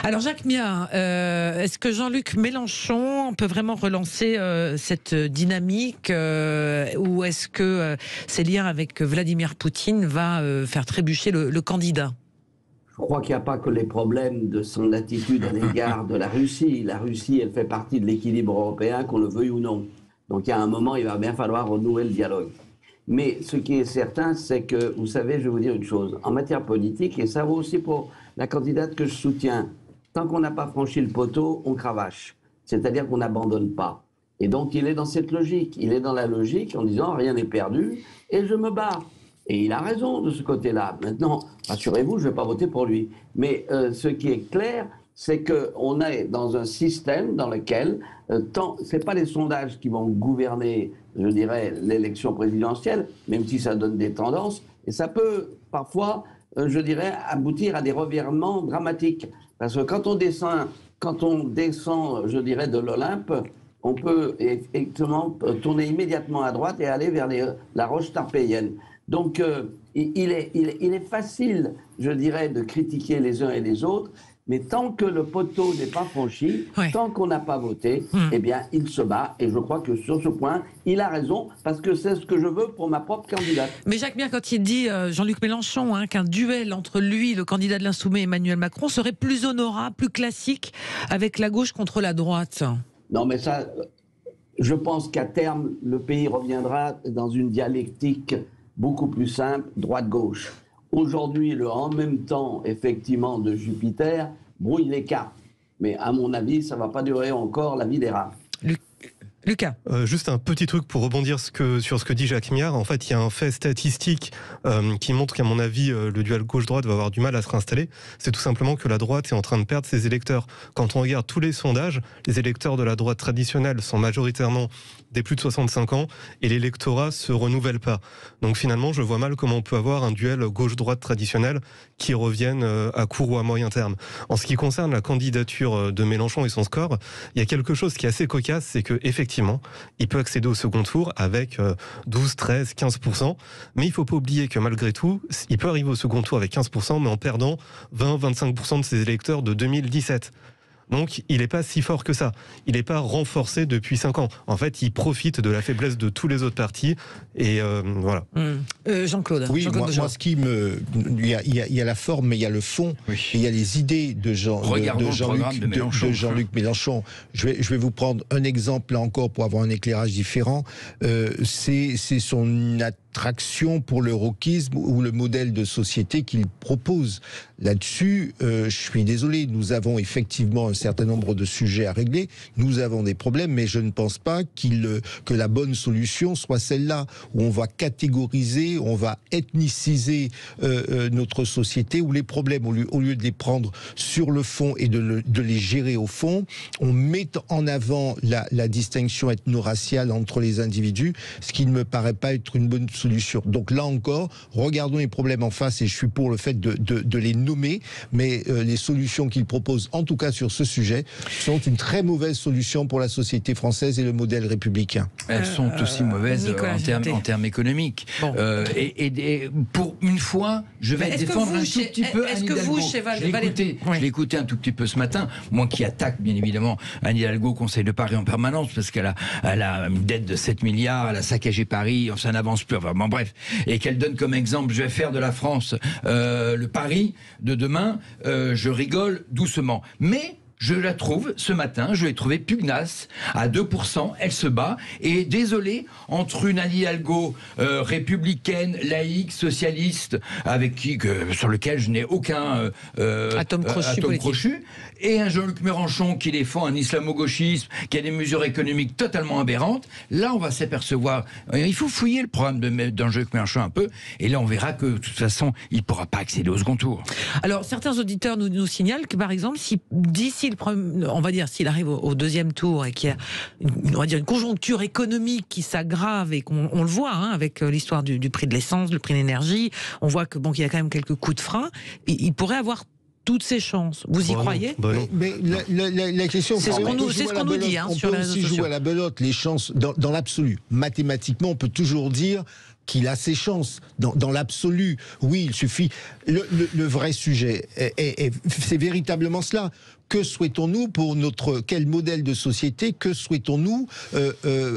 Alors Jacques Miat, est-ce que Jean-Luc Mélenchon peut vraiment relancer cette dynamique ou est-ce que ses liens avec Vladimir Poutine va faire trébucher le candidat? Je crois qu'il n'y a pas que les problèmes de son attitude à l'égard de la Russie. La Russie, elle fait partie de l'équilibre européen, qu'on le veuille ou non. Donc il y a un moment, il va bien falloir renouer le dialogue. Mais ce qui est certain, c'est que, vous savez, je vais vous dire une chose, en matière politique, et ça vaut aussi pour la candidate que je soutiens, tant qu'on n'a pas franchi le poteau, on cravache. C'est-à-dire qu'on n'abandonne pas. Et donc il est dans cette logique. Il est dans la logique en disant rien n'est perdu et je me bats. Et il a raison de ce côté-là. Maintenant, rassurez-vous, je ne vais pas voter pour lui. Mais ce qui est clair, c'est qu'on est dans un système dans lequel, ce n'est pas les sondages qui vont gouverner, je dirais, l'élection présidentielle, même si ça donne des tendances, et ça peut parfois, je dirais, aboutir à des revirements dramatiques. Parce que quand on descend, je dirais, de l'Olympe, on peut effectivement tourner immédiatement à droite et aller vers la roche tarpéienne. Donc, il est facile, je dirais, de critiquer les uns et les autres, mais tant que le poteau n'est pas franchi, tant qu'on n'a pas voté, eh bien, il se bat. Et je crois que sur ce point, il a raison, parce que c'est ce que je veux pour ma propre candidate. Mais Jacques Miat, quand il dit, Jean-Luc Mélenchon, qu'un duel entre lui, le candidat de l'Insoumis, et Emmanuel Macron, serait plus honorable, plus classique, avec la gauche contre la droite. Non, mais ça, je pense qu'à terme, le pays reviendra dans une dialectique beaucoup plus simple, droite-gauche. Aujourd'hui, le en même temps, effectivement, de Jupiter brouille les cartes. Mais à mon avis, ça ne va pas durer encore la vie des rats. Lucas. Juste un petit truc pour rebondir sur ce que dit Jacques Miat. En fait, il y a un fait statistique qui montre qu'à mon avis, le duel gauche-droite va avoir du mal à se réinstaller. C'est tout simplement que la droite est en train de perdre ses électeurs. Quand on regarde tous les sondages, les électeurs de la droite traditionnelle sont majoritairement des plus de 65 ans et l'électorat se renouvelle pas. Donc finalement, je vois mal comment on peut avoir un duel gauche-droite traditionnel qui revienne à court ou à moyen terme. En ce qui concerne la candidature de Mélenchon et son score, il y a quelque chose qui est assez cocasse, c'est que effectivement, il peut accéder au second tour avec 12, 13, 15%, mais il ne faut pas oublier que malgré tout, il peut arriver au second tour avec 15%, mais en perdant 20-25% de ses électeurs de 2017. Donc, il n'est pas si fort que ça. Il n'est pas renforcé depuis 5 ans. En fait, il profite de la faiblesse de tous les autres partis. Et voilà. Jean-Claude. Oui, moi, ce qui me... Il y a la forme, mais il y a le fond. Oui. Et il y a les idées de Jean-Luc Mélenchon. Je vais vous prendre un exemple, là encore, pour avoir un éclairage différent. C'est son attraction pour l'euroquisme ou le modèle de société qu'il propose. Là-dessus, je suis désolé, nous avons effectivement un certain nombre de sujets à régler, nous avons des problèmes, mais je ne pense pas que la bonne solution soit celle-là, où on va catégoriser, on va ethniciser notre société, où les problèmes, au lieu de les prendre sur le fond et de les gérer au fond, on met en avant la distinction ethno-raciale entre les individus, ce qui ne me paraît pas être une bonne solution. Donc là encore, regardons les problèmes en face, et je suis pour le fait de les nommer, mais les solutions qu'il propose, en tout cas sur ce sujet, sont une très mauvaise solution pour la société française et le modèle républicain. Elles sont aussi mauvaises en termes économiques. Bon. Et pour une fois, je vais défendre un tout petit peu Anne Hidalgo. Je l'ai écouté un tout petit peu ce matin, moi qui attaque bien évidemment Anne Hidalgo au Conseil de Paris en permanence, parce qu'elle a une dette de 7 milliards, elle a saccagé Paris, ça n'avance plus. Enfin, enfin bon bref, et qu'elle donne comme exemple, je vais faire de la France le Paris de demain, je rigole doucement. Mais je la trouve, ce matin, je l'ai trouvée pugnace, à 2%, elle se bat, et désolé, entre une Anne Hidalgo républicaine, laïque, socialiste, avec sur lequel je n'ai aucun atome crochu, et un Jean-Luc Mélenchon qui défend un islamo-gauchisme, qui a des mesures économiques totalement aberrantes, là on va s'apercevoir, il faut fouiller le programme d'un Jean-Luc Mélenchon un peu, et là on verra que de toute façon, il ne pourra pas accéder au second tour. Alors certains auditeurs nous signalent que par exemple, si d'ici on va dire s'il arrive au deuxième tour et qu'il y a une conjoncture économique qui s'aggrave et qu'on le voit avec l'histoire du prix de l'essence, le prix de l'énergie, on voit que qu'il y a quand même quelques coups de frein, il pourrait avoir toutes ses chances. Vous y croyez? Mais la question, c'est ce qu'on nous dit sur les réseaux sociaux. On peut aussi jouer à la belote, les chances dans l'absolu. Mathématiquement, on peut toujours dire qu'il a ses chances. Dans l'absolu, oui, il suffit. Le vrai sujet, c'est véritablement cela. Que souhaitons-nous pour quel modèle de société? Que souhaitons-nous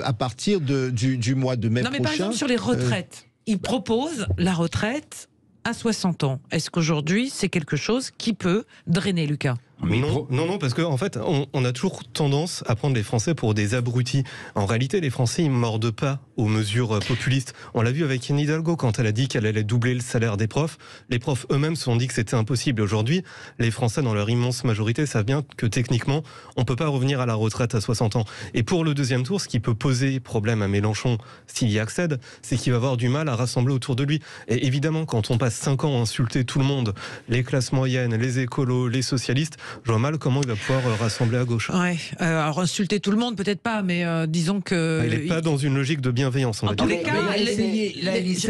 à partir du mois de mai prochain? Non, mais par exemple, sur les retraites, il propose la retraite à 60 ans. Est-ce qu'aujourd'hui, c'est quelque chose qui peut drainer, Lucas? Non, parce qu'en fait, on a toujours tendance à prendre les Français pour des abrutis. En réalité, les Français, ils ne mordent pas aux mesures populistes. On l'a vu avec Anne Hidalgo quand elle a dit qu'elle allait doubler le salaire des profs. Les profs eux-mêmes se sont dit que c'était impossible. Aujourd'hui, les Français, dans leur immense majorité, savent bien que techniquement, on ne peut pas revenir à la retraite à 60 ans. Et pour le deuxième tour, ce qui peut poser problème à Mélenchon s'il y accède, c'est qu'il va avoir du mal à rassembler autour de lui. Et évidemment, quand on passe 5 ans à insulter tout le monde, les classes moyennes, les écolos, les socialistes, je vois mal comment il va pouvoir rassembler à gauche. Ouais, alors insulter tout le monde, peut-être pas, mais disons que... Il n'est pas dans une logique de bienveillance, on va dire. En tous les cas,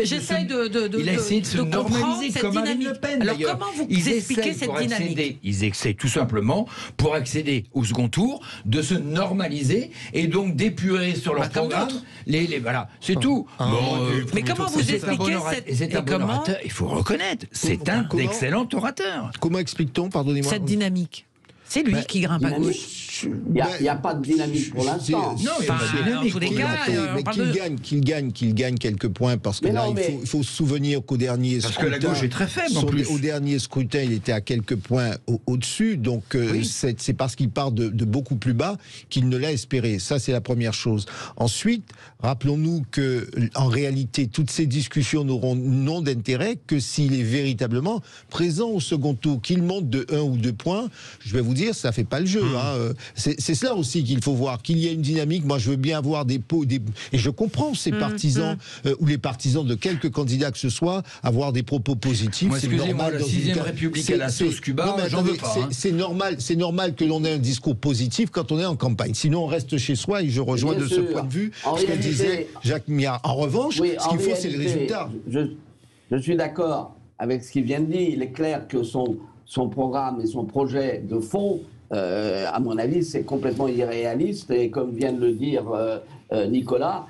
j'essaye de se normaliser comme Marine Le Pen. Alors comment vous expliquez cette dynamique? Ils essaient tout simplement, pour accéder au second tour, de se normaliser et donc d'épurer sur leur programme voilà, c'est tout. Mais comment vous expliquez c'est un bon orateur, il faut reconnaître, c'est un excellent orateur. Comment explique-t-on, pardonnez-moi, cette dynamique? C'est lui qui grimpe à gauche. Il n'y a pas de dynamique pour l'instant. Non, il n'y a pas de dynamique. Qu'il gagne quelques points, parce que il faut se souvenir qu'au dernier scrutin... Parce que la gauche est très faible, en plus. Au dernier scrutin, il était à quelques points au-dessus, donc c'est parce qu'il part de beaucoup plus bas qu'il ne l'a espéré. Ça, c'est la première chose. Ensuite, rappelons-nous que, en réalité, toutes ces discussions n'auront non d'intérêt que s'il est véritablement présent au second tour. Qu'il monte de 1 ou 2 points, je vais vous dire, ça fait pas le jeu. C'est cela aussi qu'il faut voir, qu'il y a une dynamique. Moi, je veux bien avoir et je comprends ces partisans ou les partisans de quelques candidats que ce soit, avoir des propos positifs. Moi, excusez-moi, la 6ème République à la sauce Cuba, j'en veux pas. C'est normal que l'on ait un discours positif quand on est en campagne. Sinon, on reste chez soi, et je rejoins de ce point de vue ce que disait Jacques Miard. En revanche, ce qu'il faut, c'est le résultat. Je suis d'accord avec ce qu'il vient de dire. Il est clair que son programme et son projet de fond, à mon avis, c'est complètement irréaliste. Et comme vient de le dire Nicolas,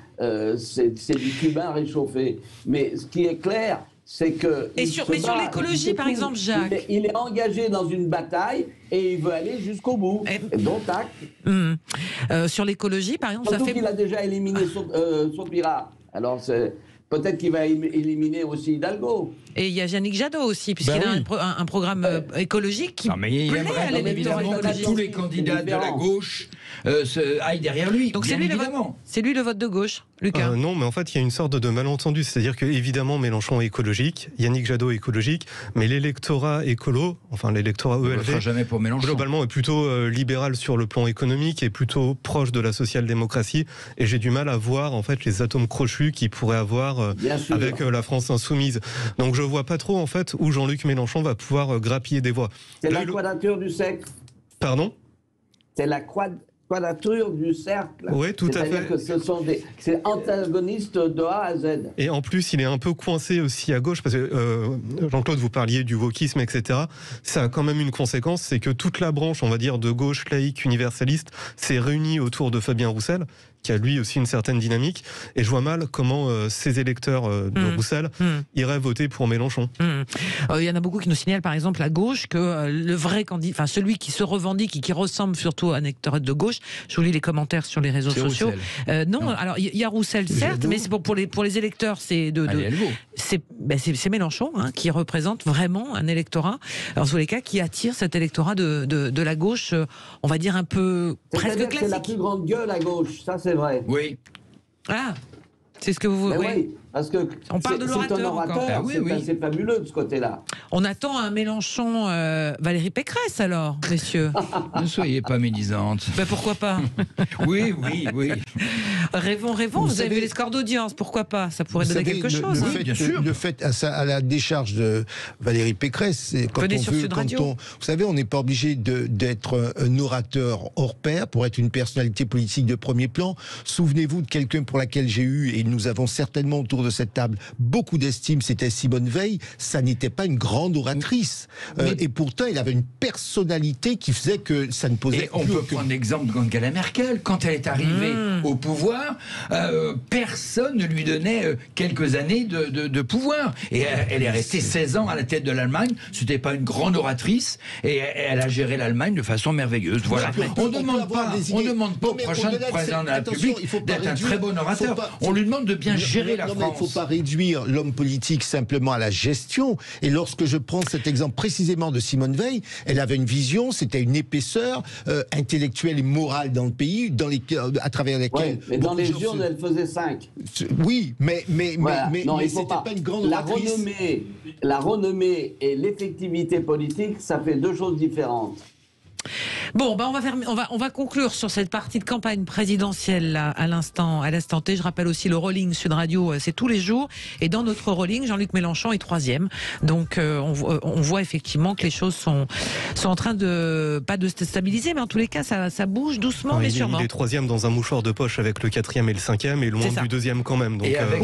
c'est du cubain réchauffé. Mais ce qui est clair, c'est que... Mais sur l'écologie, par exemple, Jacques... Il est engagé dans une bataille et il veut aller jusqu'au bout. Donc, tac. Sur l'écologie, par exemple, surtout qu'il a déjà éliminé Sopira. Alors, peut-être qu'il va éliminer aussi Hidalgo. Et il y a Yannick Jadot aussi, puisqu'il a un programme écologique qui plaît à l'électorat écologiste. Tous les candidats de la gauche aillent derrière lui. Donc c'est lui le vote de gauche, Lucas. Non, mais en fait, il y a une sorte de malentendu. C'est-à-dire que, évidemment, Mélenchon est écologique, Yannick Jadot est écologique, mais l'électorat écolo, enfin l'électorat ELV, jamais pour Mélenchon. Globalement, est plutôt libéral sur le plan économique et plutôt proche de la social-démocratie. Et j'ai du mal à voir, en fait, les atomes crochus qu'il pourrait avoir avec la France insoumise. Donc je vois pas trop, en fait, où Jean-Luc Mélenchon va pouvoir grappiller des voix. C'est la quadrature du cercle. Pardon ? C'est la quadrature du cercle. Oui, tout à fait. Que c'est antagoniste de A à Z. Et en plus, il est un peu coincé aussi à gauche, parce que Jean-Claude, vous parliez du wokisme, etc. Ça a quand même une conséquence, c'est que toute la branche, on va dire, de gauche, laïque, universaliste, s'est réunie autour de Fabien Roussel, qui a lui aussi une certaine dynamique. Et je vois mal comment ces électeurs de Roussel iraient voter pour Mélenchon. Il y en a beaucoup qui nous signalent, par exemple, à gauche, que le vrai candidat, enfin celui qui se revendique et qui ressemble surtout à un électorat de gauche, je vous lis les commentaires sur les réseaux sociaux. Non, alors il y a Roussel, certes, mais c'est pour les électeurs, c'est Mélenchon qui représente vraiment un électorat, en tous les cas, qui attire cet électorat de la gauche, on va dire un peu presque classique. C'est la plus grande gueule à gauche, ça c'est vrai. Oui. Ah, c'est ce que vous... Oui, parce que on parle de l'orateur, c'est fabuleux de ce côté-là. On attend un Mélenchon Valérie Pécresse alors, messieurs. Ne soyez pas médisante. Ben pourquoi pas? Oui. Rêvons, vous avez vu les scores d'audience, pourquoi pas? Ça pourrait donner quelque chose. Bien sûr. Le fait à la décharge de Valérie Pécresse, vous savez, on n'est pas obligé d'être un orateur hors pair pour être une personnalité politique de premier plan. Souvenez-vous de quelqu'un pour laquelle j'ai eu, et nous avons certainement autour de cette table beaucoup d'estime, c'était Simone Veil. Ça n'était pas une grande oratrice. Et pourtant, elle avait une personnalité qui faisait que ça ne posait on peut prendre l'exemple d'Angela Merkel. Quand elle est arrivée au pouvoir, personne ne lui donnait quelques années de pouvoir. Et elle est restée 16 ans à la tête de l'Allemagne. C'était pas une grande oratrice. Et elle a géré l'Allemagne de façon merveilleuse. Voilà. On ne demande pas au prochain président de la République d'être un très bon orateur. On lui demande de bien gérer la France. Il ne faut pas réduire l'homme politique simplement à la gestion. Et lorsque je prends cet exemple précisément de Simone Veil, elle avait une vision, c'était une épaisseur intellectuelle et morale dans le pays, à travers lesquelles... mais dans les urnes, elle faisait 5. Oui, mais c'était pas une grande oratrice. La renommée et l'effectivité politique, ça fait deux choses différentes. Bon, on va conclure sur cette partie de campagne présidentielle là, à l'instant T. Je rappelle aussi le rolling Sud Radio, c'est tous les jours. Et dans notre rolling, Jean-Luc Mélenchon est 3e. Donc on voit effectivement que les choses sont en train de pas de se stabiliser, mais en tous les cas ça bouge doucement mais sûrement. Il est 3e dans un mouchoir de poche avec le 4e et le 5e et loin du 2e quand même. Donc, et avec,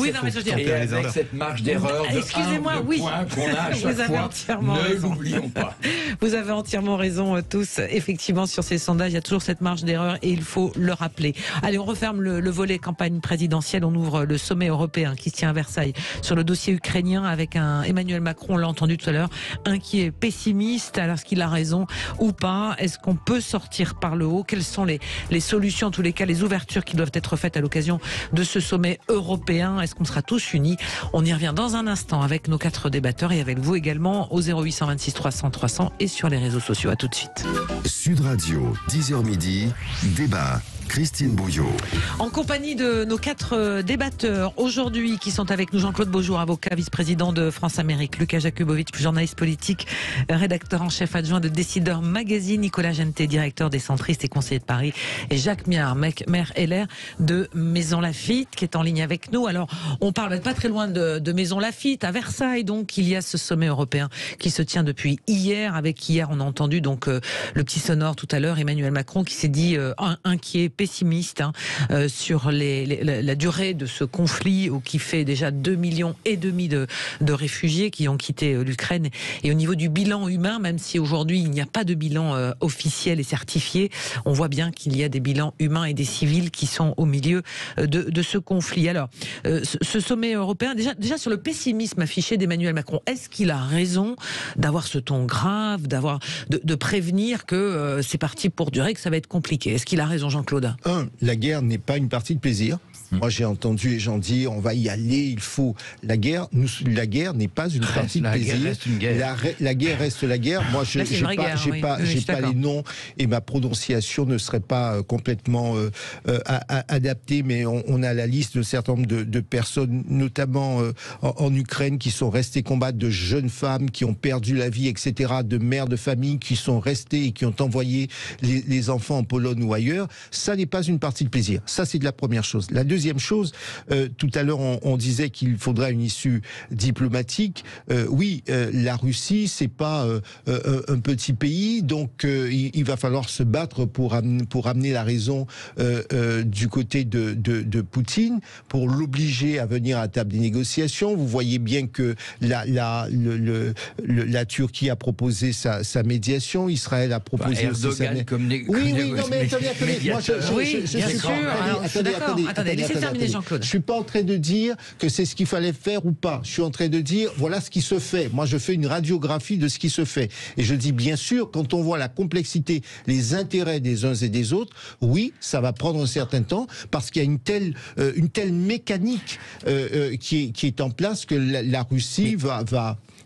cette marge d'erreur de points qu'on a à chaque fois, ne l'oublions pas. Vous avez entièrement raison tous. Effectivement, sur ces sondages, il y a toujours cette marge d'erreur et il faut le rappeler. Allez, on referme le volet campagne présidentielle. On ouvre le sommet européen qui se tient à Versailles sur le dossier ukrainien avec un Emmanuel Macron, on l'a entendu tout à l'heure, inquiet, pessimiste. Alors, est-ce qu'il a raison ou pas? Est-ce qu'on peut sortir par le haut? Quelles sont les solutions, en tous les cas, les ouvertures qui doivent être faites à l'occasion de ce sommet européen? Est-ce qu'on sera tous unis? On y revient dans un instant avec nos 4 débatteurs et avec vous également au 0826 300 300 et sur les réseaux sociaux. À tout de suite. Sud Radio, 10h midi, débat. Christine Bouillot. En compagnie de nos 4 débatteurs aujourd'hui qui sont avec nous, Jean-Claude Beaujour, avocat, vice-président de France Amérique, Lucas Jakubowicz, journaliste politique, rédacteur en chef adjoint de Décideur Magazine, Nicolas Gentet, directeur des Centristes et conseiller de Paris, et Jacques Miard, maire LR de Maison Lafitte, qui est en ligne avec nous. Alors, on parle pas très loin de Maison Lafitte, à Versailles, donc il y a ce sommet européen qui se tient depuis hier. Avec hier, on a entendu donc le petit sonore tout à l'heure, Emmanuel Macron qui s'est dit inquiet, pessimiste sur la durée de ce conflit qui fait déjà 2,5 millions de réfugiés qui ont quitté l'Ukraine. Et au niveau du bilan humain, même si aujourd'hui il n'y a pas de bilan officiel et certifié, on voit bien qu'il y a des bilans humains et des civils qui sont au milieu de ce conflit. Alors, ce sommet européen, déjà sur le pessimisme affiché d'Emmanuel Macron, est-ce qu'il a raison d'avoir ce ton grave, de prévenir que c'est parti pour durer, que ça va être compliqué? Est-ce qu'il a raison, Jean-Claude? La guerre n'est pas une partie de plaisir. Moi, j'ai entendu les gens dire on va y aller, il faut. La guerre n'est pas une partie de plaisir. La guerre reste la guerre. Moi, je n'ai pas les noms et ma prononciation ne serait pas complètement adaptée, mais on a la liste de certain nombre de personnes, notamment en Ukraine, qui sont restées combattre, de jeunes femmes qui ont perdu la vie, etc., de mères de famille qui sont restées et qui ont envoyé les enfants en Pologne ou ailleurs. Ça n'est pas une partie de plaisir. Ça, c'est de la première chose. La deuxième chose, tout à l'heure, on disait qu'il faudrait une issue diplomatique. Oui, la Russie, c'est pas un petit pays, donc il va falloir se battre pour amener la raison du côté de Poutine, pour l'obliger à venir à la table des négociations. Vous voyez bien que la Turquie a proposé sa médiation, Israël a proposé Erdogan aussi comme oui, non, mais attendez, Attendez, laissez terminer Jean-Claude. Je suis pas en train de dire que c'est ce qu'il fallait faire ou pas. Je suis en train de dire, voilà ce qui se fait. Moi, je fais une radiographie de ce qui se fait. Et je dis, bien sûr, quand on voit la complexité, les intérêts des uns et des autres, oui, ça va prendre un certain temps, parce qu'il y a une telle mécanique qui est en place que la Russie va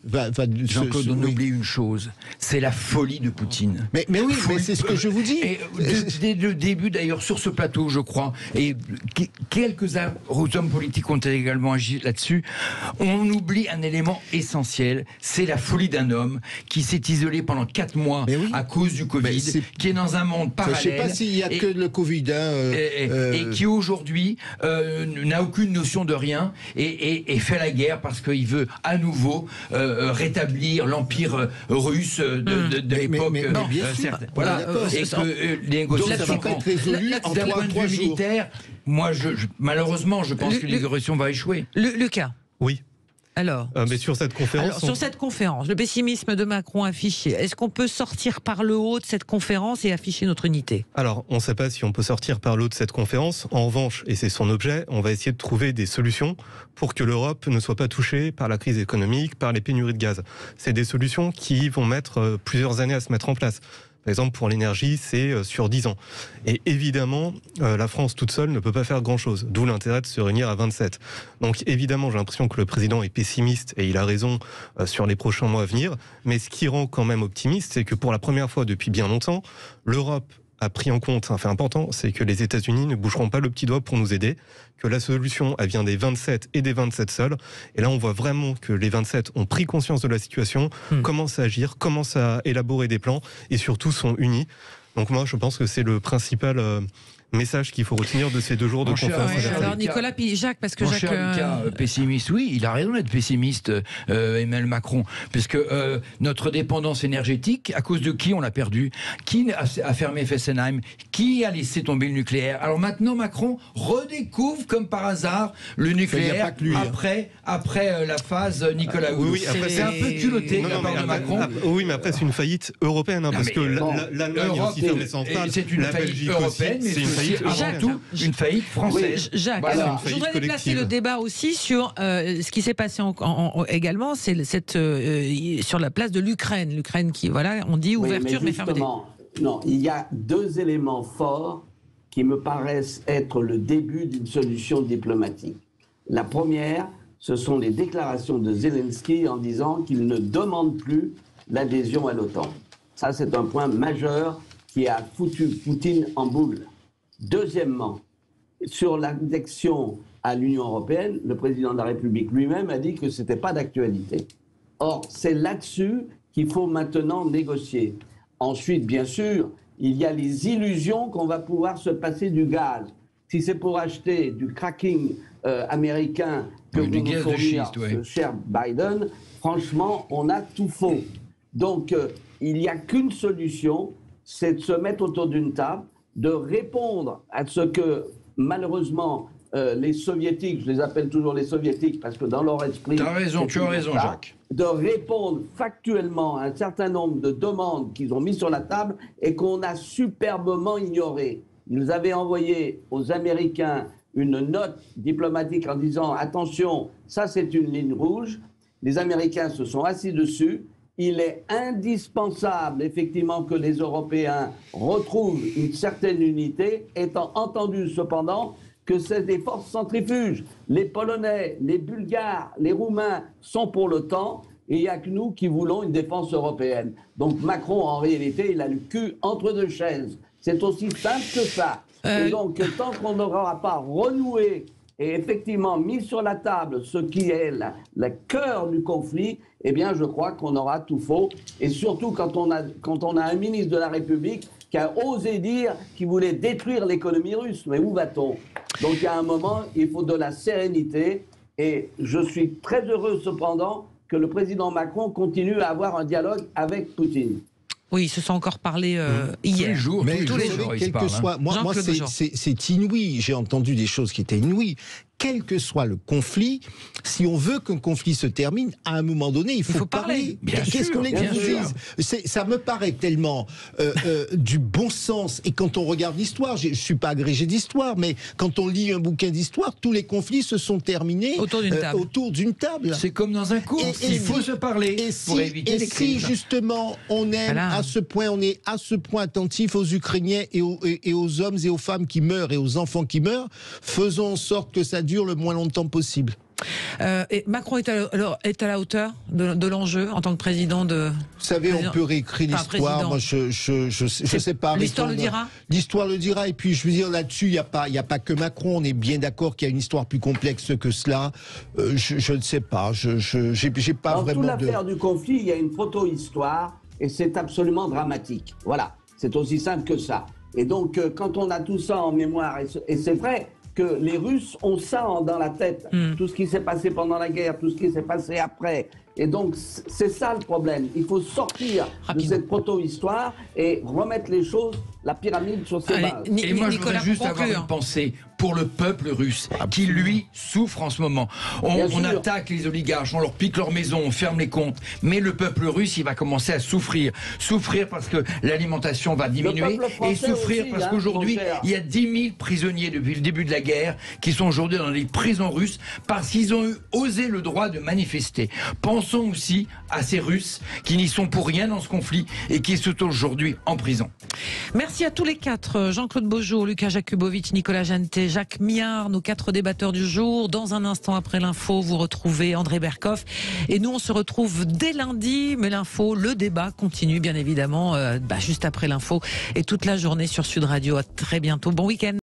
Jean-Claude, on oublie une chose, c'est la folie de Poutine. Mais oui, mais c'est ce que je vous dis. Et dès le début, d'ailleurs, sur ce plateau, je crois, et quelques hommes politiques ont également agi là-dessus, on oublie un élément essentiel, c'est la folie d'un homme qui s'est isolé pendant 4 mois à cause du Covid, qui est dans un monde parallèle. Je ne sais pas s'il n'y a que le Covid. Et qui aujourd'hui n'a aucune notion de rien et fait la guerre parce qu'il veut à nouveau rétablir l'empire russe de l'époque. Voilà. Et que les négociations d'un point de vue militaire, moi, malheureusement, je pense que les négociations vont échouer. Lucas. Oui. Alors, mais sur cette conférence, le pessimisme de Macron affiché, est-ce qu'on peut sortir par le haut de cette conférence et afficher notre unité? Alors, on ne sait pas si on peut sortir par le haut de cette conférence. En revanche, et c'est son objet, on va essayer de trouver des solutions pour que l'Europe ne soit pas touchée par la crise économique, par les pénuries de gaz. C'est des solutions qui vont mettre plusieurs années à se mettre en place. Par exemple, pour l'énergie, c'est sur 10 ans. Et évidemment, la France toute seule ne peut pas faire grand-chose, d'où l'intérêt de se réunir à 27. Donc évidemment, j'ai l'impression que le président est pessimiste, et il a raison sur les prochains mois à venir. Mais ce qui rend quand même optimiste, c'est que pour la première fois depuis bien longtemps, l'Europe a pris en compte un fait important, c'est que les États-Unis ne bougeront pas le petit doigt pour nous aider, que la solution, elle vient des 27 et des 27 seuls. Et là, on voit vraiment que les 27 ont pris conscience de la situation, commencent à agir, commencent à élaborer des plans et surtout sont unis. Donc moi, je pense que c'est le principal message qu'il faut retenir de ces 2 jours de conférence. Alors Nicolas, puis Jacques, parce que Jacques... pessimiste, oui, il a raison d'être pessimiste, Emmanuel Macron, puisque notre dépendance énergétique, à cause de qui on l'a perdue? Qui a fermé Fessenheim? Qui a laissé tomber le nucléaire? Alors maintenant, Macron redécouvre, comme par hasard, le nucléaire après la phase Nicolas Hulot. C'est un peu culotté de la part de Macron. Oui, mais après, c'est une faillite européenne, parce que l'Allemagne a aussi fermé son centrale. C'est une faillite européenne, mais avant tout une faillite française. Jacques, alors, je voudrais déplacer le débat aussi sur ce qui s'est passé également, c'est sur la place de l'Ukraine. L'Ukraine qui, voilà, on dit ouverture, mais fermée. Non, il y a 2 éléments forts qui me paraissent être le début d'une solution diplomatique. La première, ce sont les déclarations de Zelensky en disant qu'il ne demande plus l'adhésion à l'OTAN. Ça, c'est un point majeur qui a foutu Poutine en boule. Deuxièmement, sur l'adhésion à l'Union européenne, le président de la République lui-même a dit que ce n'était pas d'actualité. Or, c'est là-dessus qu'il faut maintenant négocier. Ensuite, bien sûr, il y a les illusions qu'on va pouvoir se passer du gaz. Si c'est pour acheter du cracking américain que vous nous fournir, cher Biden, franchement, on a tout faux. Donc, il n'y a qu'une solution, c'est de se mettre autour d'une table, de répondre à ce que, malheureusement, les soviétiques, je les appelle toujours les soviétiques parce que dans leur esprit... Tu as raison, Jacques. De répondre factuellement à un certain nombre de demandes qu'ils ont mises sur la table et qu'on a superbement ignorées. Ils avaient envoyé aux Américains une note diplomatique en disant « Attention, ça c'est une ligne rouge ». Les Américains se sont assis dessus. Il est indispensable, effectivement, que les Européens retrouvent une certaine unité, étant entendu cependant que c'est des forces centrifuges. Les Polonais, les Bulgares, les Roumains sont pour l'OTAN et il n'y a que nous qui voulons une défense européenne. Donc Macron, en réalité, il a le cul entre 2 chaises. C'est aussi simple que ça. Et donc, tant qu'on n'aura pas renoué et effectivement mis sur la table ce qui est le cœur du conflit, eh bien, je crois qu'on aura tout faux. Et surtout quand on a un ministre de la République qui a osé dire qu'il voulait détruire l'économie russe. Mais où va-t-on? Donc, il y a un moment, il faut de la sérénité. Et je suis très heureux, cependant, que le président Macron continue à avoir un dialogue avec Poutine. Oui, ils se sont encore parlé hier. Tous les jours, mais tous les jours, quel que soit. Moi, c'est inouï. J'ai entendu des choses qui étaient inouïes. quel que soit le conflit, si on veut qu'un conflit se termine, à un moment donné, il faut parler. Qu'est-ce qu'on est Ça me paraît tellement du bon sens. Et quand on regarde l'histoire, je suis pas agrégé d'histoire, mais quand on lit un bouquin d'histoire, tous les conflits se sont terminés autour d'une table. C'est comme dans un cours, il faut se parler pour éviter les crises. Si justement on aime à ce point, on est à ce point attentif aux Ukrainiens et aux hommes et aux femmes qui meurent et aux enfants qui meurent, faisons en sorte que ça dure le moins longtemps possible. Et Macron est à la hauteur de l'enjeu en tant que président de... Vous savez, on peut réécrire l'histoire. Moi, je sais pas. L'histoire le dira. L'histoire le dira. Et puis, je veux dire, là-dessus, il y a pas que Macron. On est bien d'accord qu'il y a une histoire plus complexe que cela. Je ne sais pas. J'ai pas vraiment. Dans toute l'affaire du conflit, il y a une proto-histoire et c'est absolument dramatique. Voilà. C'est aussi simple que ça. Et donc, quand on a tout ça en mémoire, et c'est vrai que les Russes ont ça dans la tête, tout ce qui s'est passé pendant la guerre, tout ce qui s'est passé après. Et donc, c'est ça le problème. Il faut sortir de cette proto-histoire et remettre les choses, la pyramide sur ses bases. Et moi, je voudrais juste avoir une pensée pour le peuple russe, qui, lui, souffre en ce moment. On attaque les oligarches, on leur pique leurs maisons, on ferme les comptes. Mais le peuple russe, il va commencer à souffrir. Souffrir parce que l'alimentation va diminuer et souffrir parce qu'aujourd'hui, il y a 10 000 prisonniers depuis le début de la guerre qui sont aujourd'hui dans les prisons russes parce qu'ils ont osé le droit de manifester. Pensons aussi à ces Russes qui n'y sont pour rien dans ce conflit et qui sont aujourd'hui en prison. Merci à tous les quatre, Jean-Claude Beaujour, Lucas Jakubowicz, Nicolas Jeantet, Jacques Miard, nos 4 débatteurs du jour. Dans un instant après l'info, vous retrouvez André Berkoff. Et nous, on se retrouve dès lundi. Mais l'info, le débat continue, bien évidemment, juste après l'info et toute la journée sur Sud Radio. À très bientôt. Bon week-end.